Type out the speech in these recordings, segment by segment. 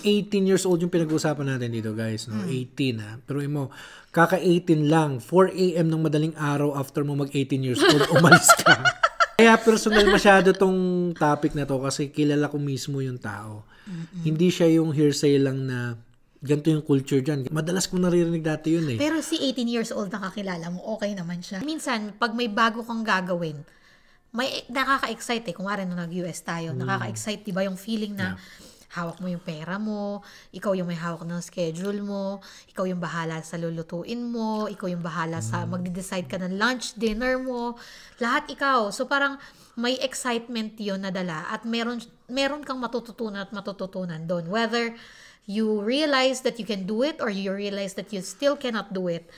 18 years old yung pinag-uusapan natin dito, guys. No? 18, Pero mo, kaka-18 lang, 4 a.m. ng madaling araw after mo mag-18 years old, umalis ka. Kaya personal masyado tong topic na to kasi kilala ko mismo yung tao. Hindi siya yung hearsay lang na ganito yung culture dyan. Madalas kong naririnig dati yun eh. Pero si 18 years old na kakilala mo, okay naman siya. Minsan, pag may bago kang gagawin, may nakaka-excite eh. Kung nung nag-US tayo, nakaka-excite, diba yung feeling na hawak mo yung pera mo, ikaw yung may hawak ng schedule mo, ikaw yung bahala sa lulutuin mo, ikaw yung bahala sa magde-decide ka ng lunch, dinner mo, lahat ikaw. So parang may excitement yun na dala at meron kang matututunan doon. Whether you realize that you can do it or you realize that you still cannot do it.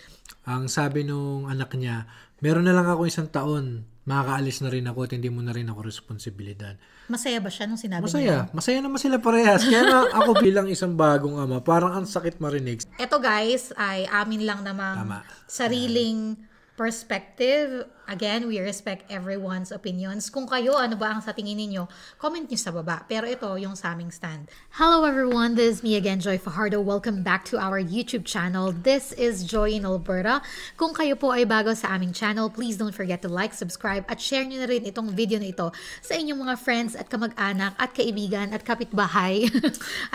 Ang sabi nung anak niya, meron na lang ako 1 taon, makakaalis na rin ako at hindi mo na rin ako responsibilidad. Masaya ba siya nung sinabi niya? Masaya naman sila parehas. Kaya nga ako bilang isang bagong ama, parang ang sakit marinig. Ito guys, ay amin lang namang sariling perspective. Again, we respect everyone's opinions. Kung kayo, ano ba ang sa tingin ninyo, comment nyo sa baba. Pero ito, yung sa aming stand. Hello everyone, this is me again, Joy Fajardo. Welcome back to our YouTube channel. This is Joy in Alberta. Kung kayo po ay bago sa aming channel, please don't forget to like, subscribe, at share nyo na rin itong video na ito sa inyong mga friends at kamag-anak at kaibigan at kapitbahay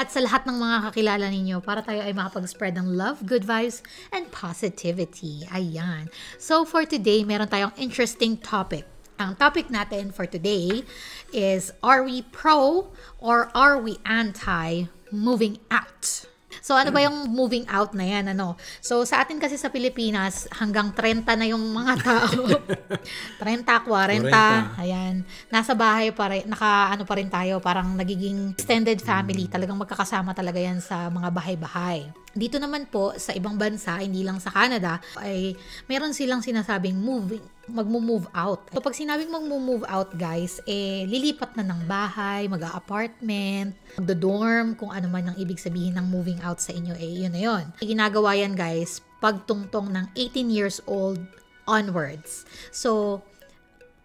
at sa lahat ng mga kakilala ninyo para tayo ay makapag-spread ng love, good vibes, and positivity. Ayan. So for today, meron tayong interesting topic. Ang topic natin for today is, are we pro or are we anti moving out? So ano ba yung moving out na yan? So sa atin kasi sa Pilipinas, hanggang 30 na yung mga tao. 30, 40, ayan. Nasa bahay pa rin, pa rin tayo, parang nagiging extended family. Talagang magkakasama talaga yan sa mga bahay-bahay. Dito naman po, sa ibang bansa, hindi lang sa Canada, ay meron silang sinasabing magmo-move out. So pag sinabing magmo-move out guys, lilipat na ng bahay, mag-a-apartment, magdo-dorm, kung ano man ang ibig sabihin ng moving out sa inyo, yun na yun. Ginagawa yan guys, pagtungtong ng 18 years old onwards. So,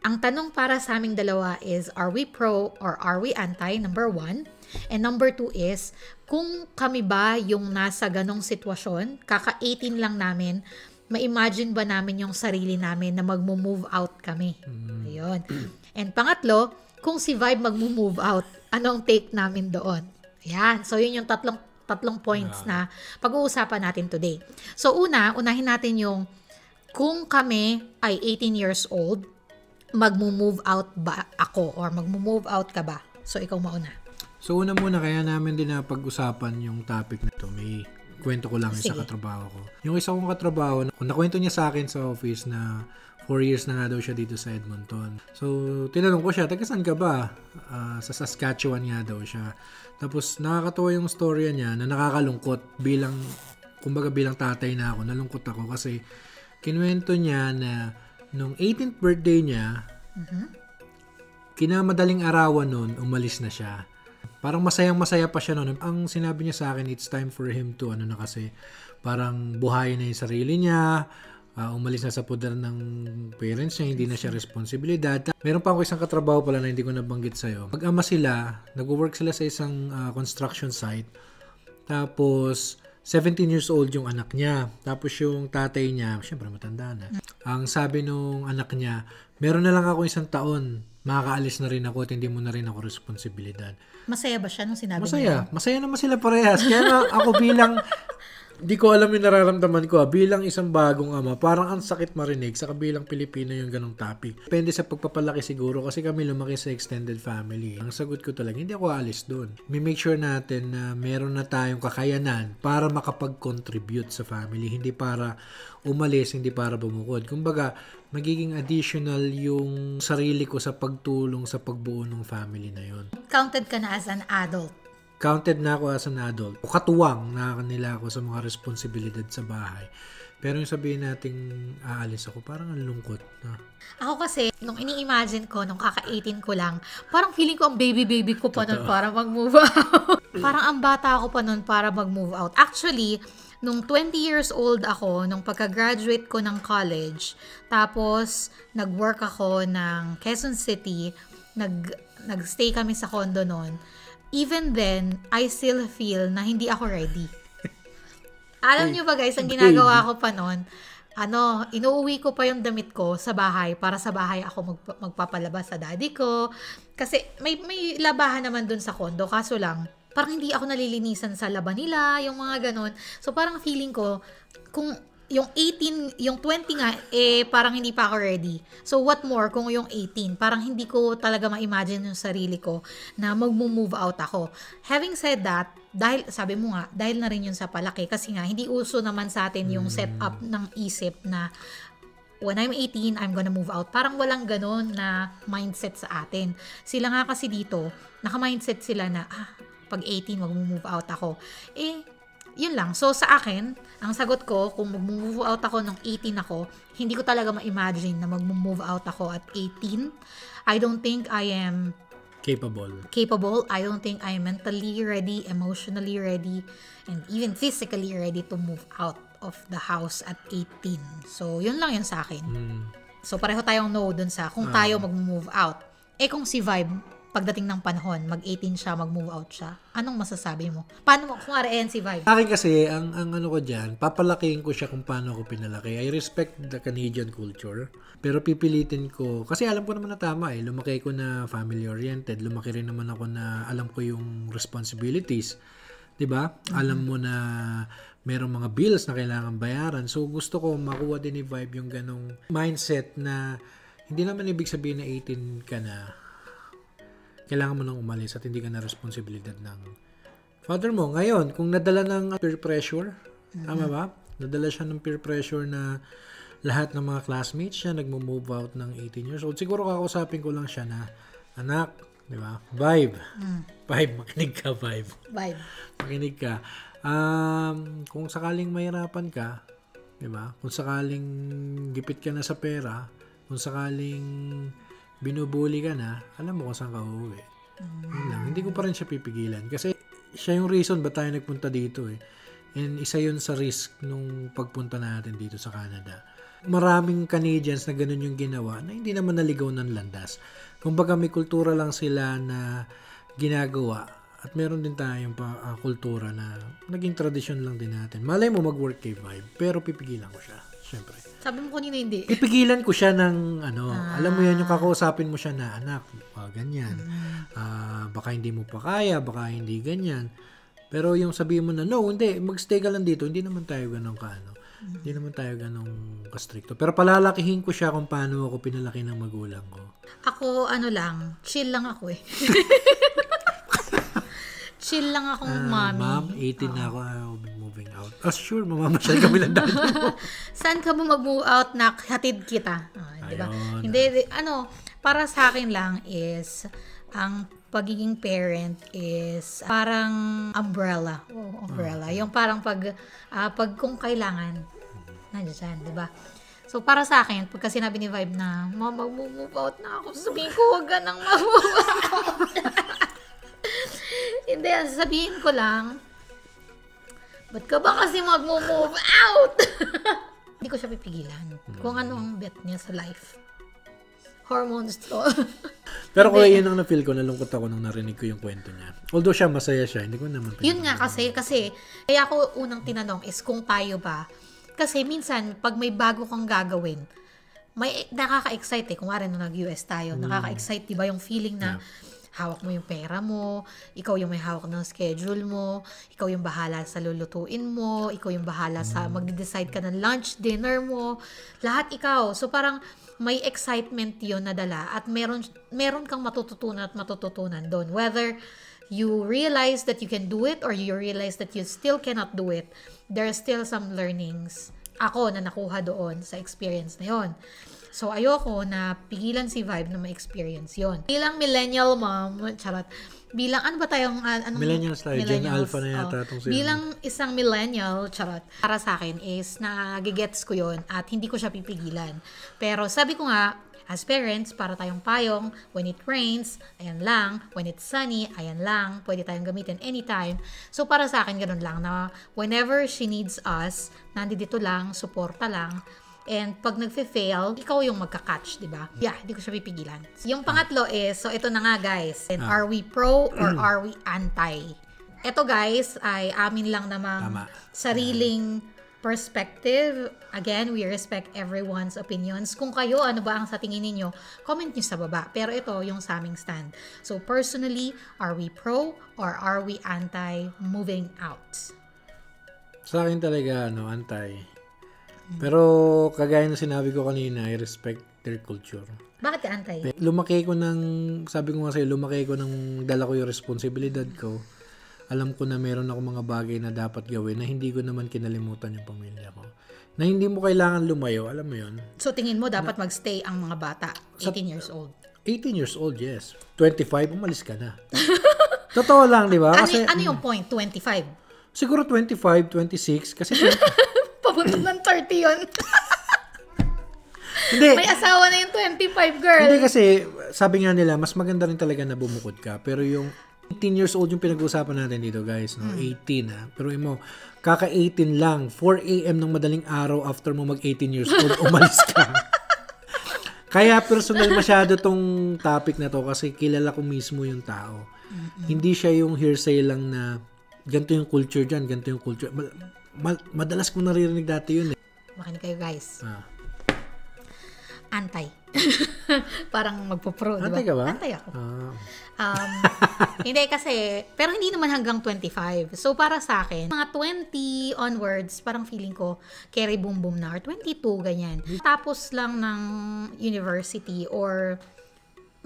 ang tanong para sa aming dalawa is, are we pro or are we anti? Number 1. And number 2 is, kung kami ba yung nasa ganong sitwasyon, kaka-18 lang namin, ma-imagine ba namin yung sarili namin na magmo-move out kami? Ayun. And pangatlo, kung si Vibe magmo-move out, anong take namin doon? Ayan. So, yun yung tatlong points na pag-uusapan natin today. So, unahin natin yung kung kami ay 18 years old, magmo-move out ba ako or magmo-move out ka ba? So, ikaw mauna. So, una muna, kaya namin din na pag-usapan yung topic na ito. May kwento ko lang sa katrabaho ko. Yung isa kong katrabaho, nakwento niya sa akin sa office na 4 years na nga daw siya dito sa Edmonton. So, tinanong ko siya, taga saan ka ba? Sa Saskatchewan nga daw siya. Tapos, nakakatawa yung storya niya na nakakalungkot bilang tatay na ako. Nalungkot ako kasi kinuwento niya na nung 18th birthday niya, kinamadaling arawan nun, umalis na siya. Parang masayang-masaya pa siya noon. Ang sinabi niya sa akin, it's time for him to, kasi parang buhayin na yung sarili niya, umalis na sa poder ng parents niya, hindi na siya responsibilidad. Meron pa ako isang katrabaho pala na hindi ko nabanggit sa'yo. Mag-ama sila, nag-work sila sa isang construction site. Tapos, 17 years old yung anak niya. Tapos yung tatay niya, syempre matanda na. Ang sabi nung anak niya, meron na lang ako 1 taon, makakaalis na rin ako at hindi mo na rin ako responsibilidad. Masaya ba siya nung sinabi niya? Masaya naman sila parehas. Kaya nga ako bilang, di ko alam yung nararamdaman ko, bilang isang bagong ama, parang ang sakit marinig sa kabilang Pilipino yung ganong topic. Depende sa pagpapalaki siguro kasi kami lumaki sa extended family. Ang sagot ko talaga, hindi ako alis doon. May make sure natin na meron na tayong kakayanan para makapag-contribute sa family. Hindi para umalis, hindi para bumukod. Kumbaga, magiging additional yung sarili ko sa pagtulong sa pagbuo ng family na yun. Counted ka na as an adult? Counted na ako as an adult. Katuwang na nila ako sa mga responsibilidad sa bahay. Pero yung sabihin nating aalis ako, parang ang lungkot. Ako kasi, nung ini-imagine ko, nung kaka-18 ko lang, parang feeling ko ang baby-baby ko pa nun para mag-move out. Parang ang bata ako pa nun para mag-move out. Actually, nung 20 years old ako, nung pagka-graduate ko ng college, tapos nag-work ako ng Quezon City, nag-stay kami sa condo nun, even then, I still feel na hindi ako ready. Alam nyo ba guys, ang ginagawa ko pa noon, inuuwi ko pa yung damit ko sa bahay para sa bahay ako magpapalabas sa daddy ko. Kasi may labahan naman dun sa condo, kaso lang, parang hindi ako nalilinisan sa laban nila, yung mga ganon. So parang feeling ko, kung yung 18, yung 20 nga, parang hindi pa ako ready. So what more kung yung 18, parang hindi ko talaga ma-imagine yung sarili ko na mag-move out ako. Having said that, dahil, sabi mo nga, dahil na rin yun sa palaki, kasi nga, hindi uso naman sa atin yung setup ng isip na when I'm 18, I'm gonna move out. Parang walang ganon na mindset sa atin. Sila nga kasi dito, naka-mindset sila na, pag 18, mag-move out ako. Yun lang. So, sa akin, ang sagot ko, kung mag-move out ako nung 18 ako, hindi ko talaga ma-imagine na mag-move out ako at 18. I don't think I am capable. I don't think I am mentally ready, emotionally ready, and even physically ready to move out of the house at 18. So, yun lang yun sa akin. So, pareho tayong no dun sa kung tayo mag-move out. Kung si Vibe, pagdating ng panahon, mag-18 siya, mag-move out siya, anong masasabi mo? Paano mo, kung RN si Vibe? Akin kasi, ang ano ko dyan, papalakihin ko siya kung paano ako pinalaki. I respect the Canadian culture, pero pipilitin ko, kasi alam ko naman na tama lumaki ko na family-oriented, lumaki rin naman ako na alam ko yung responsibilities, diba? Alam mo na merong mga bills na kailangan bayaran, so gusto ko makuha din ni Vibe yung ganong mindset na hindi naman ibig sabihin na 18 ka na, kailangan mo nang umalis at hindi ka na responsibilidad ng father mo. Ngayon, kung nadala ng peer pressure, tama ba? Nadala siya ng peer pressure na lahat ng mga classmates siya nagmo-move out ng 18 years old. Siguro kakausapin ko lang siya na, anak, di ba? Vibe, makinig ka, Vibe. Makinig ka. Kung sakaling mahirapan ka, di ba? Kung sakaling gipit ka na sa pera, kung sakaling binubuli ka na, alam mo kung saan ka uuwi. Hindi ko pa rin siya pipigilan. Kasi siya yung reason ba tayo nagpunta dito And isa yun sa risk nung pagpunta natin dito sa Canada. Maraming Canadians na ganun yung ginawa na hindi naman naligaw ng landas. Kumbaga may kultura lang sila na ginagawa at meron din tayong kultura na naging tradisyon lang din natin. Malay mo mag-work kay Vibe, pero pipigilan ko siya. Siyempre. Sabi mo kanina hindi. Pipigilan ko siya ng alam mo yan, yung kakausapin mo siya na anak, ganyan. Baka hindi mo pa kaya, baka hindi ganyan. Pero yung sabihin mo na, no, hindi, magstay ka lang dito, hindi naman tayo ganun hindi naman tayo ganun ka-stricto. Pero palalakihin ko siya kung paano ako pinalaki ng magulang ko. Ako, chill lang ako chill lang akong mommy. Ma'am, 18 na ako, I'll be moving out. Sure, mamamasyal kami lang dahil mo. Saan ka ba mag-move out na hatid kita? Diba? Hindi, para sa akin lang is, ang pagiging parent is parang umbrella. Umbrella. Yung parang pag kung kailangan, nandiyan, di ba? So, para sa akin, pagka sinabi ni Vibe na, mag-move out na ako, sabihin ko, huwag ka nang mag-move out. Hindi, sabihin ko lang, ba't ka ba kasi mag-move out? Hindi ko siya pipigilan. Kung ano ang bet niya sa life. Hormones to. Pero kung yun ang na-feel ko, nalungkot ako nung narinig ko yung kwento niya. Although siya, masaya siya. Hindi ko naman yun nga kasi kaya ako unang tinanong is kung tayo ba. Kasi minsan, pag may bago kang gagawin, may nakaka-excite Kung nga rin nung nag-US tayo, nakaka-excite, diba yung feeling na hawak mo yung pera mo, ikaw yung may hawak ng schedule mo, ikaw yung bahala sa lulutuin mo, ikaw yung bahala sa magde-decide ka ng lunch, dinner mo, lahat ikaw. So parang may excitement yon na dala at meron kang matututunan doon. Whether you realize that you can do it or you realize that you still cannot do it, there are still some learnings ako na nakuha doon sa experience na yon. So, ayoko na pigilan si Vibe na ma-experience yon. Bilang millennial mom, charot, bilang, ano ba tayong, millennials tayo, Gen Alpha na yata itong sila. Bilang isang millennial, charot, para sa akin is, nagigets ko yon at hindi ko siya pipigilan. Pero, sabi ko nga, as parents, para tayong payong, when it rains, ayan lang, when it's sunny, ayan lang, pwede tayong gamitin anytime. So, para sa akin, ganun lang, na whenever she needs us, nandito lang, suporta lang, And pag nagfe-fail, ikaw yung magka-catch, di ba? Yeah, hindi ko siya pipigilan. Yung pangatlo is, so ito na nga guys, are we pro or are we anti? Ito guys ay amin lang namang sariling perspective. Again, we respect everyone's opinions. Kung kayo, ano ba ang sa tingin ninyo, comment nyo sa baba. Pero ito yung sa aming stand. So personally, are we pro or are we anti moving out? Sa akin talaga, anti. Pero kagaya ng sinabi ko kanina, I respect their culture. Bakit ka anti? Sabi ko nga sa'yo, lumaki ko nang dala ko yung responsibilidad ko. Alam ko na meron ako mga bagay na dapat gawin na hindi ko naman kinalimutan yung pamilya ko. Na hindi mo kailangan lumayo, alam mo yun. So tingin mo dapat magstay ang mga bata, 18 years old? 18 years old, yes. 25, umalis ka na. Totoo lang, di ba? Kasi, ano yung point? 25? Siguro 25, 26, kasi... Papunta ng 30 yun. Hindi. May asawa na yung 25, girl. Hindi kasi, sabi nga nila, mas maganda rin talaga na bumukod ka. Pero yung 18 years old yung pinag-uusapan natin dito, guys. 18, Pero kaka-18 lang. 4 a.m. ng madaling araw after mo mag-18 years old, umalis ka. Kaya personal masyado tong topic na to kasi kilala ko mismo yung tao. Hindi siya yung hearsay lang na ganito yung culture dyan, ganito yung culture. Madalas kong naririnig dati yun. Makinig kayo, guys. Anti. Parang magpo-pro, diba? Anti ka ba? Anti ako. Hindi kasi, pero hindi naman hanggang 25. So, para sa akin, mga 20 onwards, parang feeling ko, carry boom boom na, or 22, ganyan. Tapos lang ng university, or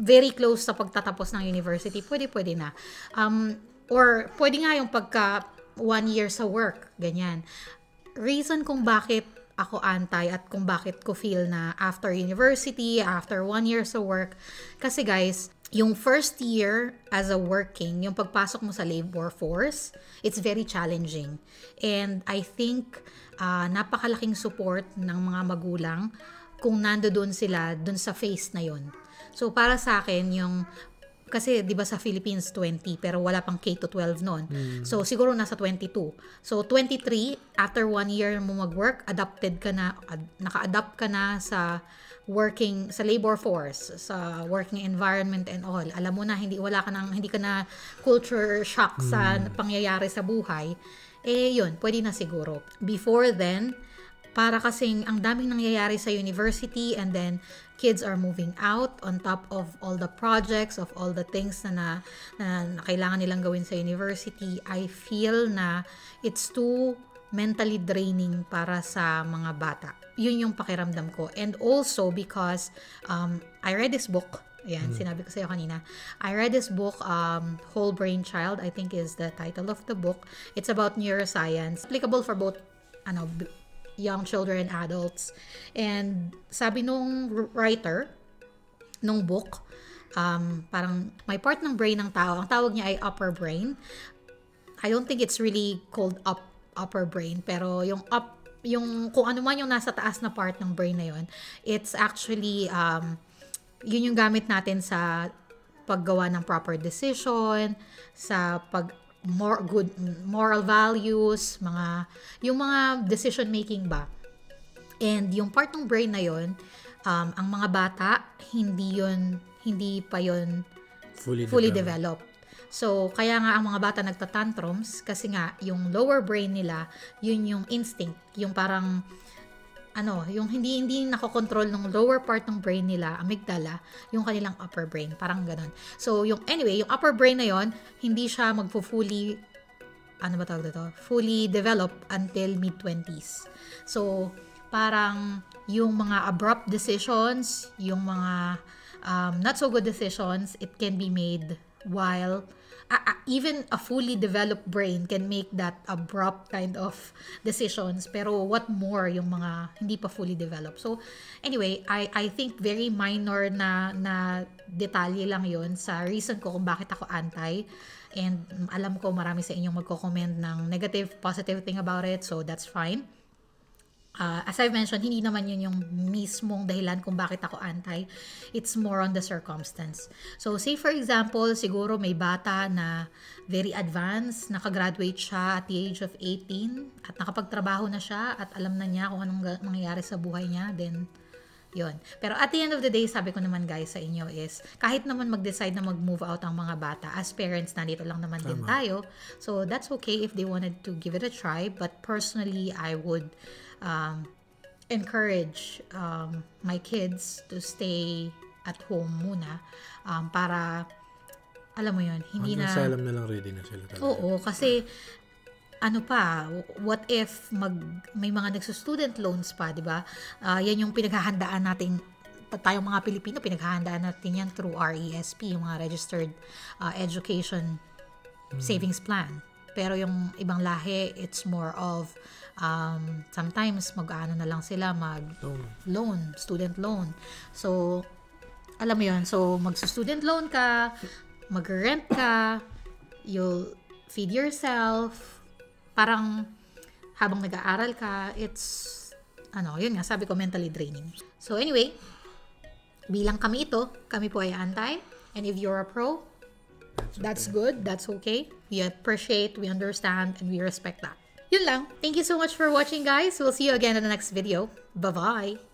very close sa pagtatapos ng university, pwede na. Or, pwede nga yung pagka 1 year sa work, ganyan. Reason kung bakit ako anti at kung bakit ko feel na after university, after 1 year sa work, kasi guys, yung first year as a working, yung pagpasok mo sa labor force, it's very challenging. And I think napakalaking support ng mga magulang kung nandoon sila dun sa phase na yon. So para sa akin, yung kasi 'di ba sa Philippines 20 pero wala pang K-12 noon. So siguro nasa 22. So 23 after 1 year mo mag-work, naka-adapt ka na sa working sa labor force, sa working environment and all. Alam mo na hindi ka na culture shock sa pangyayari sa buhay. Yun, pwede na siguro. Before then, para kasing ang daming nangyayari sa university and then kids are moving out on top of all the projects, of all the things na kailangan nilang gawin sa university. I feel na it's too mentally draining para sa mga bata. Yun yung pakiramdam ko. And also because I read this book. Ayan, sinabi ko sa'yo kanina. I read this book, Whole Brain Child, I think is the title of the book. It's about neuroscience. Applicable for both young children and adults. And sabi nung writer nung book, parang may part ng brain ng tao, ang tawag niya ay upper brain. I don't think it's really called upper brain, pero yung kung ano man yung nasa taas na part ng brain na yon, it's actually yun yung gamit natin sa paggawa ng proper decision, sa good moral values, yung mga decision making ba. And yung part ng brain na yon, ang mga bata hindi pa yon fully developed. So kaya nga ang mga bata nagtatantrums kasi nga yung lower brain nila, yun yung instinct, yung parang yung hindi nakokontrol ng lower part ng brain nila, amygdala, yung kanilang upper brain, parang ganun. So, yung upper brain na yon, hindi siya fully develop until mid-20s. So, parang yung mga abrupt decisions, yung mga not so good decisions, it can be made while even a fully developed brain can make that abrupt kind of decisions, pero what more yung mga hindi pa fully developed. So anyway, I think very minor na detalye lang yon sa reason ko kung bakit ako anti, and alam ko marami sa inyong magko-comment ng negative, positive thing about it, so that's fine. As I've mentioned, hindi naman yun yung mismong dahilan kung bakit ako anti. It's more on the circumstance. So, say for example, siguro may bata na very advanced, nakagraduate siya at the age of 18 at nakapagtrabaho na siya at alam na niya kung anong mangyayari sa buhay niya, then yun. Pero at the end of the day, sabi ko naman guys sa inyo is, kahit naman mag-decide na mag-move out ang mga bata, as parents, nandito lang naman din tayo. So, that's okay if they wanted to give it a try. But personally, I would encourage my kids to stay at home muna para, alam mo yun, hindi na... Asylum na lang, ready na sila talaga. Oo, kasi what if may mga nagso-student loans pa, di ba? Yan yung pinaghahandaan natin, tayong mga Pilipino, pinaghahandaan natin yan through RESP, yung mga Registered Education Savings Plan. Pero yung ibang lahi, it's more of sometimes mag-ano na lang sila, loan, student loan. So, alam mo yun, so magso-student loan ka, mag-rent ka, you'll feed yourself, parang habang nag-aaral ka, it's, yun nga, sabi ko, mentally draining. So anyway, bilang kami po ay anti, and if you're a pro, that's good, that's okay. We appreciate, we understand, and we respect that. Yun lang. Thank you so much for watching, guys. We'll see you again in the next video. Bye-bye!